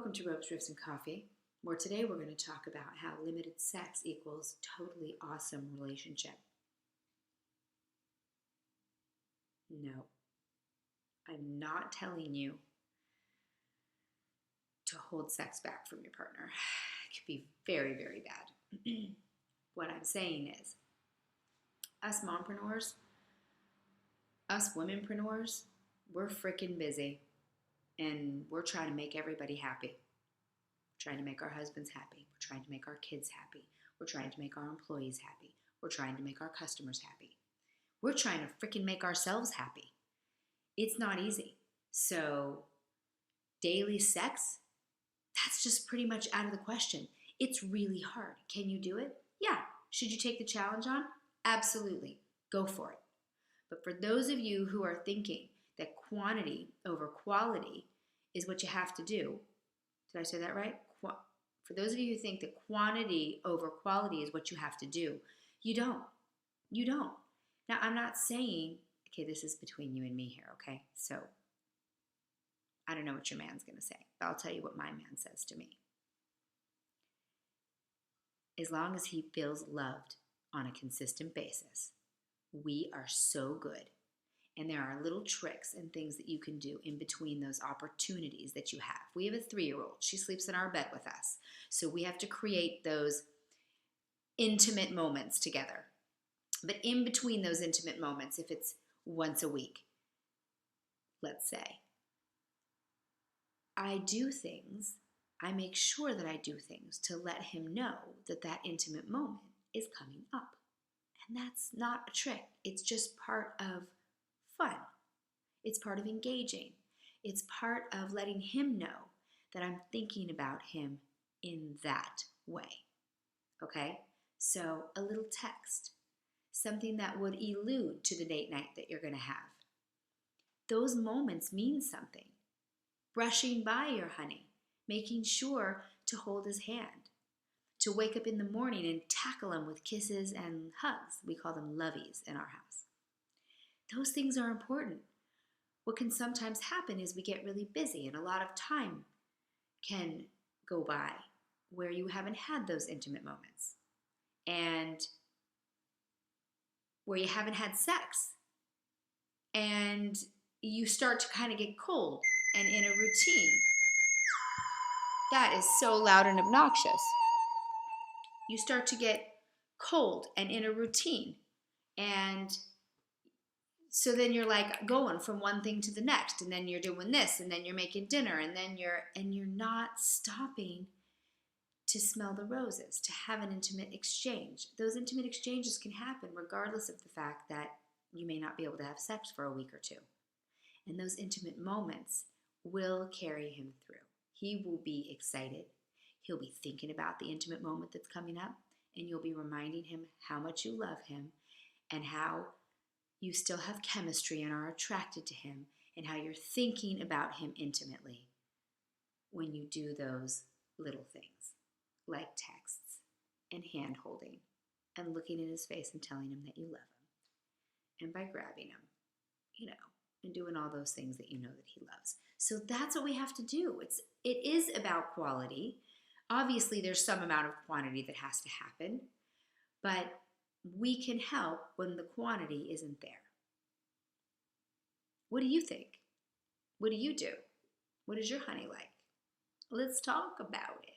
Welcome to Ropes, Riffs, and Coffee, where today we're going to talk about how limited sex equals totally awesome relationship. No, I'm not telling you to hold sex back from your partner. It could be very, very bad. What I'm saying is, us mompreneurs, us womenpreneurs, we're freaking busy. And we're trying to make everybody happy. We're trying to make our husbands happy. We're trying to make our kids happy. We're trying to make our employees happy. We're trying to make our customers happy. We're trying to freaking make ourselves happy. It's not easy. So daily sex, that's just pretty much out of the question. It's really hard. Can you do it? Yeah. Should you take the challenge on? Absolutely. Go for it. But for those of you who are thinking that quantity over quality is what you have to do. Did I say that right? For those of you who think that quantity over quality is what you have to do, you don't. You don't. Now, I'm not saying, okay, this is between you and me here, okay? So, I don't know what your man's going to say, but I'll tell you what my man says to me. As long as he feels loved on a consistent basis, we are so good. And there are little tricks and things that you can do in between those opportunities that you have. We have a 3-year-old. She sleeps in our bed with us. So we have to create those intimate moments together. But in between those intimate moments, if it's once a week, let's say, I make sure that I do things to let him know that that intimate moment is coming up. And that's not a trick. It's just part of fun. It's part of engaging. It's part of letting him know that I'm thinking about him in that way. Okay? So a little text, something that would allude to the date night that you're going to have. Those moments mean something. Brushing by your honey, making sure to hold his hand, to wake up in the morning and tackle him with kisses and hugs. We call them lovies in our house. Those things are important. What can sometimes happen is we get really busy and a lot of time can go by where you haven't had those intimate moments and where you haven't had sex and you start to kind of get cold and in a routine. That is so loud and obnoxious. You start to get cold and in a routine, and so then you're like going from one thing to the next, and then you're doing this, and then you're making dinner, and then you're not stopping to smell the roses, to have an intimate exchange. Those intimate exchanges can happen regardless of the fact that you may not be able to have sex for a week or two. And those intimate moments will carry him through. He will be excited. He'll be thinking about the intimate moment that's coming up, and you'll be reminding him how much you love him and how you still have chemistry and are attracted to him, and how you're thinking about him intimately when you do those little things like texts and hand holding and looking in his face and telling him that you love him, and by grabbing him, and doing all those things that you know that he loves. So that's what we have to do. It is about quality. Obviously, there's some amount of quantity that has to happen, but we can help when the quantity isn't there. What do you think? What do you do? What is your honey like? Let's talk about it.